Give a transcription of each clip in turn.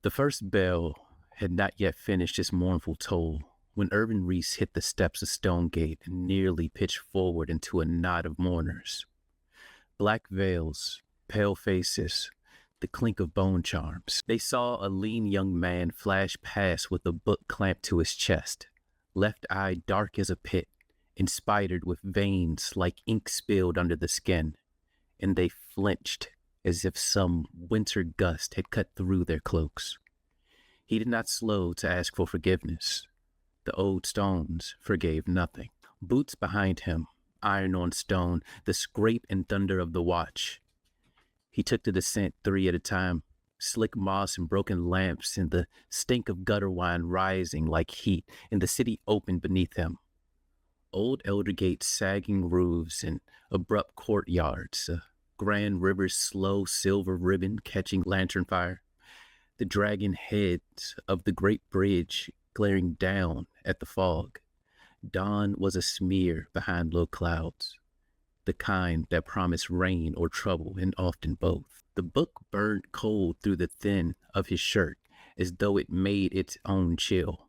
The first bell had not yet finished its mournful toll when Irvin Reece hit the steps of Stonegate and nearly pitched forward into a knot of mourners. Black veils, pale faces, the clink of bone charms. They saw a lean young man flash past with a book clamped to his chest, left eye dark as a pit, inspired with veins like ink spilled under the skin, and they flinched as if some winter gust had cut through their cloaks. He did not slow to ask for forgiveness. The old stones forgave nothing. Boots behind him, iron on stone, the scrape and thunder of the watch. He took the descent 3 at a time, slick moss and broken lamps and the stink of gutter wine rising like heat, and the city opened beneath him. Old Eldergate's sagging roofs and abrupt courtyards, a grand river's slow silver ribbon catching lantern fire, the dragon heads of the great bridge glaring down at the fog. Dawn was a smear behind low clouds, the kind that promised rain or trouble, and often both. The book burned cold through the thin of his shirt, as though it made its own chill.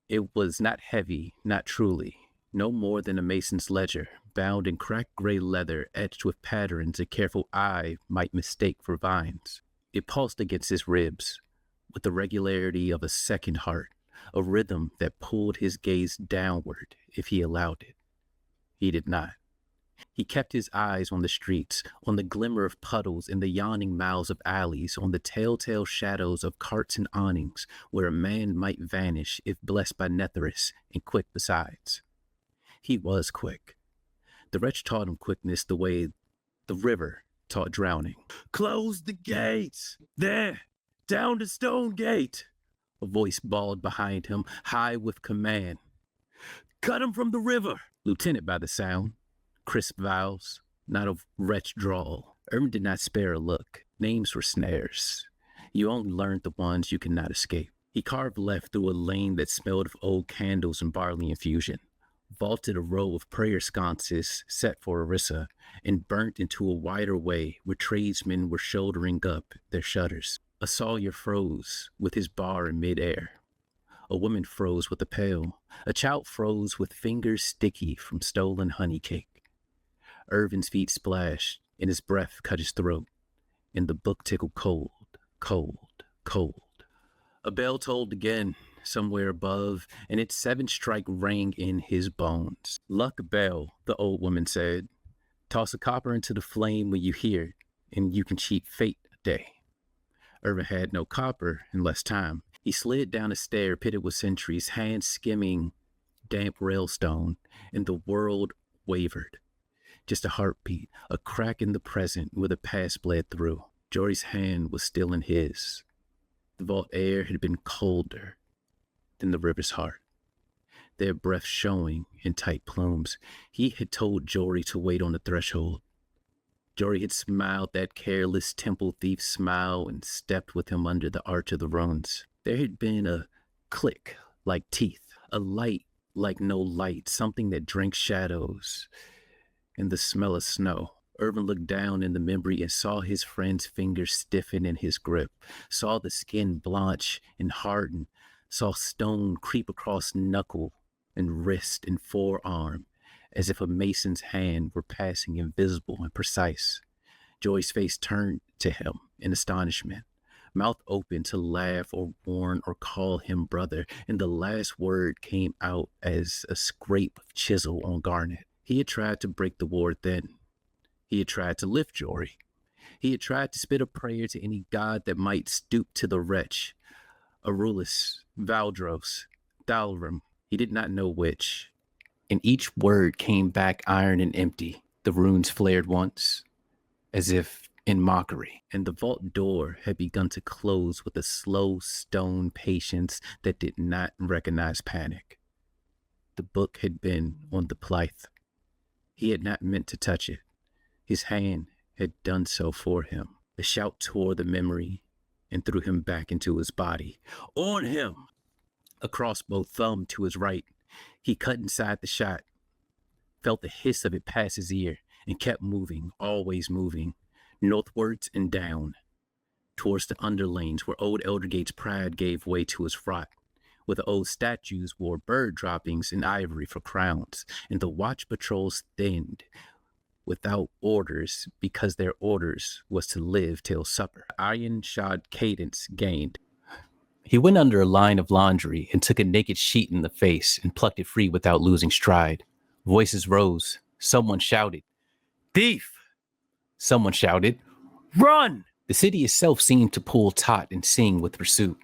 It was not heavy, not truly, no more than a mason's ledger, bound in cracked gray leather etched with patterns a careful eye might mistake for vines. It pulsed against his ribs, with the regularity of a second heart, a rhythm that pulled his gaze downward if he allowed it. He did not. He kept his eyes on the streets, on the glimmer of puddles in the yawning mouths of alleys, on the telltale shadows of carts and awnings, where a man might vanish if blessed by Netherus, and quick besides. He was quick. The wretch taught him quickness the way the river taught drowning. "Close the gates! There! Down to Stonegate!" A voice bawled behind him, high with command. "Cut him from the river!" Lieutenant by the sound. Crisp vowels, not a wretch drawl. Irvin did not spare a look. Names were snares. You only learned the ones you could not escape. He carved left through a lane that smelled of old candles and barley infusion, vaulted a row of prayer sconces set for Orissa, and burnt into a wider way where tradesmen were shouldering up their shutters. A sawyer froze with his bar in midair. A woman froze with a pail. A child froze with fingers sticky from stolen honey cake. Irvin's feet splashed, and his breath cut his throat, and the book tickled cold, cold, cold. A bell tolled again, somewhere above, and its 7th strike rang in his bones. "Luck bell," the old woman said. "Toss a copper into the flame when you hear it, and you can cheat fate a day." Irvin had no copper and less time. He slid down a stair pitted with centuries, hands skimming damp railstone, and the world wavered. Just a heartbeat, a crack in the present where the past bled through. Jory's hand was still in his. The vault air had been colder than the river's heart, their breath showing in tight plumes. He had told Jory to wait on the threshold. Jory had smiled that careless temple thief smile and stepped with him under the arch of the ruins. There had been a click like teeth, a light like no light, something that drank shadows, and the smell of snow. Irvin looked down in the memory and saw his friend's fingers stiffen in his grip, saw the skin blanch and harden, saw stone creep across knuckle and wrist and forearm, as if a mason's hand were passing invisible and precise. Joy's face turned to him in astonishment, mouth open to laugh or warn or call him brother, and the last word came out as a scrape of chisel on garnet. He had tried to break the ward then. He had tried to lift Jory. He had tried to spit a prayer to any god that might stoop to the wretch. Arulus, Valdros, Thalrim, he did not know which. And each word came back iron and empty. The runes flared once, as if in mockery, and the vault door had begun to close with a slow stone patience that did not recognize panic. The book had been on the plyth. He had not meant to touch it. His hand had done so for him. A shout tore the memory and threw him back into his body. On him! A crossbow thumbed to his right. He cut inside the shot, felt the hiss of it pass his ear, and kept moving, always moving, northwards and down, towards the underlanes where old Eldergate's pride gave way to his rot, where the old statues wore bird droppings and ivory for crowns, and the watch patrols thinned without orders because their orders was to live till supper. Iron-shod cadence gained. He went under a line of laundry and took a naked sheet in the face and plucked it free without losing stride. Voices rose. Someone shouted, "Thief!" Someone shouted, "Run!" The city itself seemed to pull taut and sing with pursuit.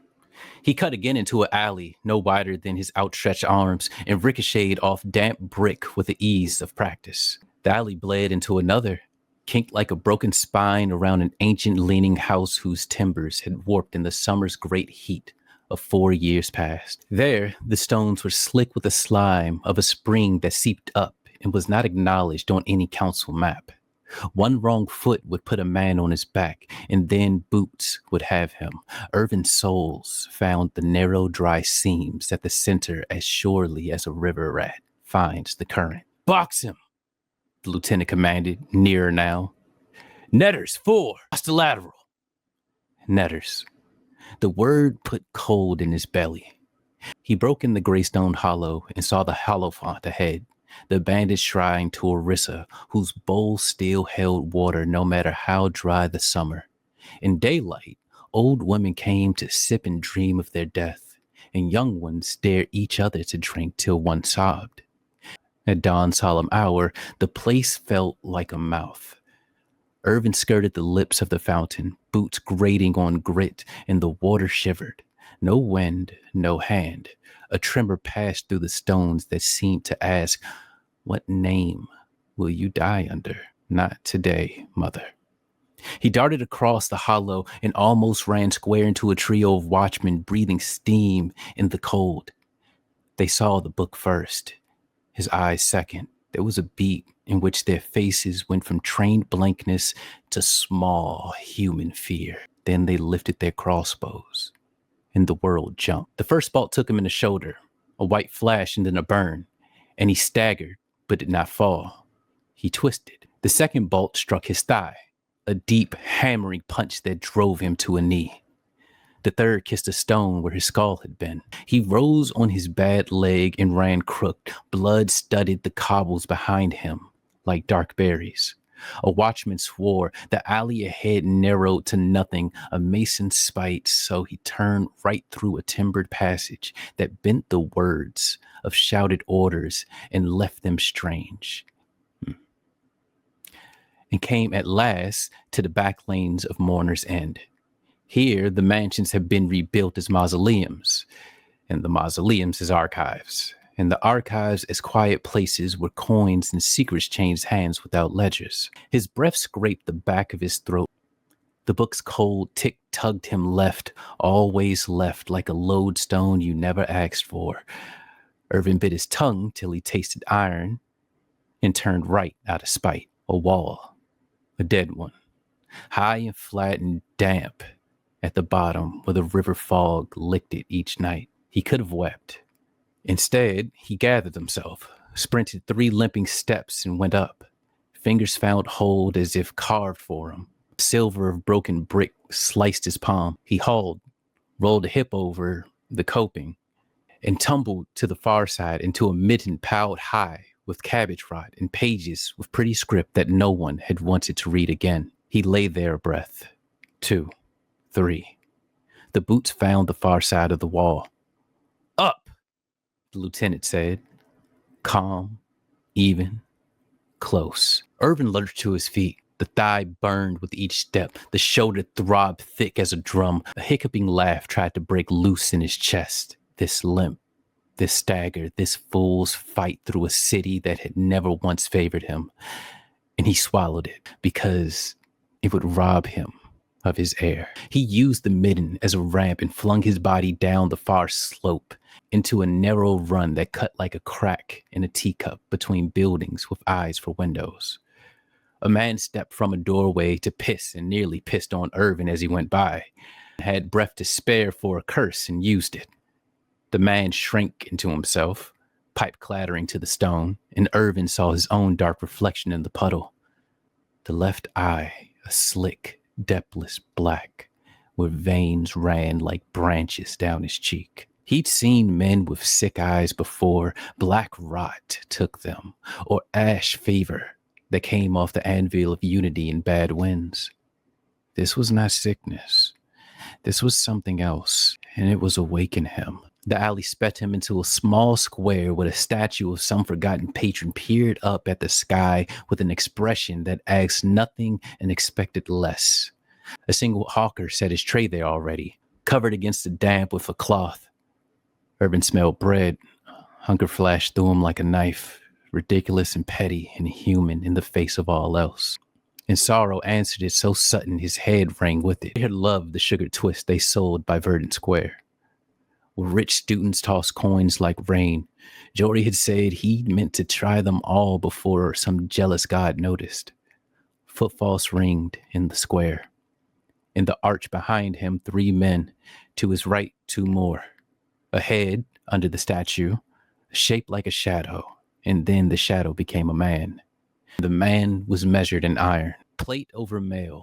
He cut again into an alley no wider than his outstretched arms and ricocheted off damp brick with the ease of practice. The alley bled into another, kinked like a broken spine around an ancient leaning house whose timbers had warped in the summer's great heat of 4 years past. There, the stones were slick with the slime of a spring that seeped up and was not acknowledged on any council map. One wrong foot would put a man on his back, and then boots would have him. Irvin's soles found the narrow, dry seams at the center as surely as a river rat finds the current. "Box him," the lieutenant commanded, nearer now. "Netters, 4, lateral." Netters. The word put cold in his belly. He broke in the greystone hollow and saw the Hierophant ahead, the bandaged shrine to Orissa, whose bowl still held water no matter how dry the summer. In daylight, old women came to sip and dream of their death, and young ones dared each other to drink till one sobbed. At dawn's solemn hour, the place felt like a mouth. Irvin skirted the lips of the fountain, boots grating on grit, and the water shivered. No wind, no hand. A tremor passed through the stones that seemed to ask, "What name will you die under?" "Not today, mother." He darted across the hollow and almost ran square into a trio of watchmen breathing steam in the cold. They saw the book first, his eyes second. There was a beat in which their faces went from trained blankness to small human fear. Then they lifted their crossbows, and the world jumped. The first bolt took him in the shoulder, a white flash and then a burn, and he staggered, but did not fall. He twisted. The second bolt struck his thigh, a deep, hammering punch that drove him to a knee. The third kissed a stone where his skull had been. He rose on his bad leg and ran crooked. Blood studded the cobbles behind him like dark berries. A watchman swore. The alley ahead narrowed to nothing, a mason's spite, so he turned right through a timbered passage that bent the words of shouted orders and left them strange. And came at last to the back lanes of Mourner's End. Here, the mansions have been rebuilt as mausoleums, and the mausoleums as archives, and the archives as quiet places where coins and secrets changed hands without ledgers. His breath scraped the back of his throat. The book's cold tick tugged him left, always left, like a lodestone you never asked for. Irvin bit his tongue till he tasted iron and turned right out of spite. A wall, a dead one, high and flat and damp at the bottom where the river fog licked it each night. He could have wept. Instead, he gathered himself, sprinted 3 limping steps and went up. Fingers found hold as if carved for him. Silver of broken brick sliced his palm. He hauled, rolled a hip over the coping, and tumbled to the far side into a mitten piled high with cabbage rot and pages with pretty script that no one had wanted to read again. He lay there a breath. 2, 3. The boots found the far side of the wall. "Up," the lieutenant said. Calm, even, close. Irvin lurched to his feet. The thigh burned with each step. The shoulder throbbed thick as a drum. A hiccuping laugh tried to break loose in his chest. This limp, this stagger, this fool's fight through a city that had never once favored him. And he swallowed it because it would rob him of his air. He used the midden as a ramp and flung his body down the far slope into a narrow run that cut like a crack in a teacup between buildings with eyes for windows. A man stepped from a doorway to piss and nearly pissed on Irvin as he went by, had breath to spare for a curse and used it. The man shrank into himself, pipe clattering to the stone, and Irvin saw his own dark reflection in the puddle. The left eye, a slick, depthless black, where veins ran like branches down his cheek. He'd seen men with sick eyes before. Black rot took them, or ash fever that came off the anvil of unity in bad winds. This was not sickness. This was something else, and it was awaking him. The alley sped him into a small square where a statue of some forgotten patron peered up at the sky with an expression that asked nothing and expected less. A single hawker set his tray there already, covered against the damp with a cloth. Irvin smelled bread. Hunger flashed through him like a knife, ridiculous and petty and human in the face of all else. And sorrow answered it so sudden his head rang with it. He had loved the sugared twist they sold by Verdant Square, where rich students tossed coins like rain. Jory had said he'd meant to try them all before some jealous god noticed. Footfalls ringed in the square. In the arch behind him, 3 men. To his right, 2 more. A head under the statue, shaped like a shadow, and then the shadow became a man. The man was measured in iron, plate over mail,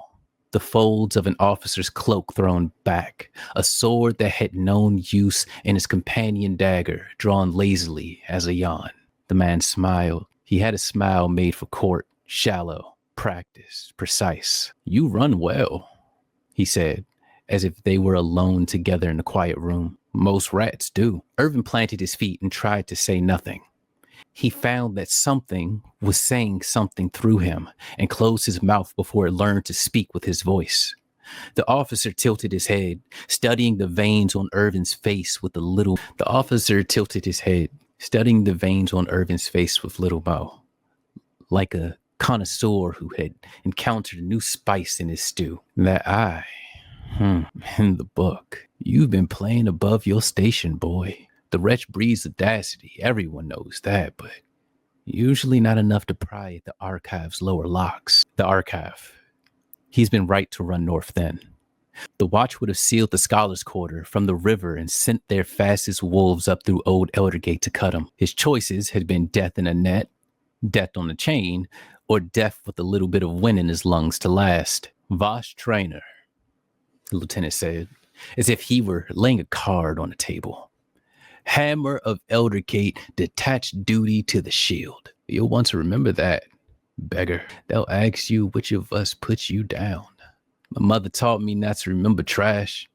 the folds of an officer's cloak thrown back, a sword that had known use, and his companion dagger drawn lazily as a yawn. The man smiled. He had a smile made for court, shallow, practiced, precise. "You run well," he said, as if they were alone together in a quiet room. "Most rats do." Irvin planted his feet and tried to say nothing. He found that something was saying something through him and closed his mouth before it learned to speak with his voice. The officer tilted his head, studying the veins on Irvin's face with little mo, like a connoisseur who had encountered a new spice in his stew. "That eye, in the book. You've been playing above your station, boy. The wretch breeds audacity, everyone knows that, but usually not enough to pry at the archive's lower locks." The archive. He's been right to run north then. The watch would have sealed the scholars' quarter from the river and sent their fastest wolves up through old Eldergate to cut him. His choices had been death in a net, death on a chain, or death with a little bit of wind in his lungs to last. "Voss Traynor," the lieutenant said, as if he were laying a card on the table. "Hammer of Eldergate, detached duty to the shield. You'll want to remember that, beggar. They'll ask you which of us put you down." "My mother taught me not to remember trash,"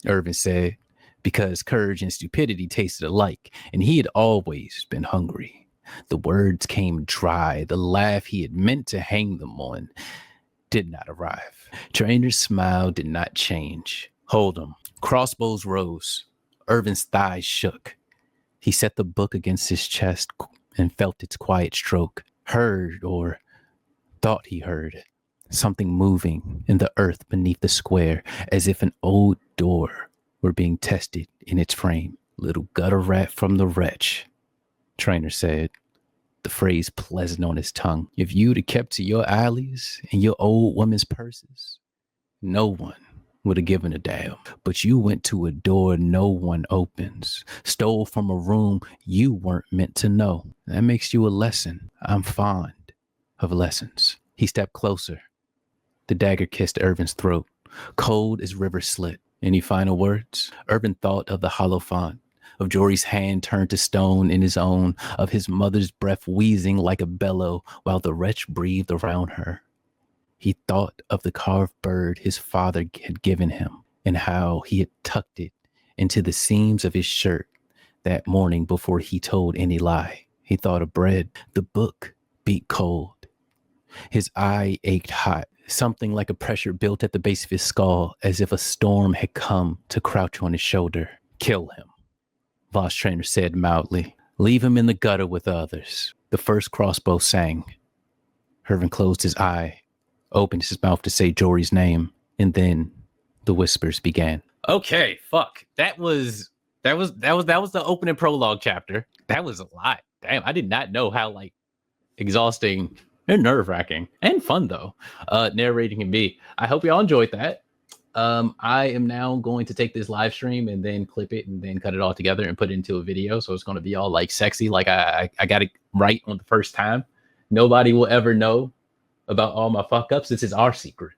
Irvin said, because courage and stupidity tasted alike, and he had always been hungry. The words came dry. The laugh he had meant to hang them on did not arrive. Traynor's smile did not change. "Hold 'em." Crossbows rose. Irvin's thighs shook. He set the book against his chest and felt its quiet stroke. Heard, or thought he heard, something moving in the earth beneath the square, as if an old door were being tested in its frame. "Little gutter rat from the wretch," Traynor said, the phrase pleasant on his tongue. "If you'd have kept to your alleys and your old woman's purses, no one would have given a damn. But you went to a door no one opens, stole from a room you weren't meant to know. That makes you a lesson. I'm fond of lessons." He stepped closer. The dagger kissed Irvin's throat, cold as river slit. "Any final words?" Irvin thought of the hollow font, of Jory's hand turned to stone in his own, of his mother's breath wheezing like a bellow while the wretch breathed around her. He thought of the carved bird his father had given him and how he had tucked it into the seams of his shirt that morning before he told any lie. He thought of bread. The book beat cold. His eye ached hot. Something like a pressure built at the base of his skull, as if a storm had come to crouch on his shoulder. "Kill him," Voss Traynor said mildly. "Leave him in the gutter with others." The first crossbow sang. Irvin closed his eye, opened his mouth to say Jory's name, and then the whispers began. Okay, fuck. That was the opening prologue chapter. That was a lot. Damn, I did not know how exhausting and nerve-wracking and fun though narrating can be. I hope y'all enjoyed that. I am now going to take this live stream and then clip it and then cut it all together and put it into a video. So it's going to be all sexy. I got it right on the first time. Nobody will ever know about all my fuck ups. This is our secret.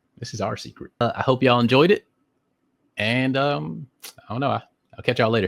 I hope y'all enjoyed it. And I don't know. I'll catch y'all later.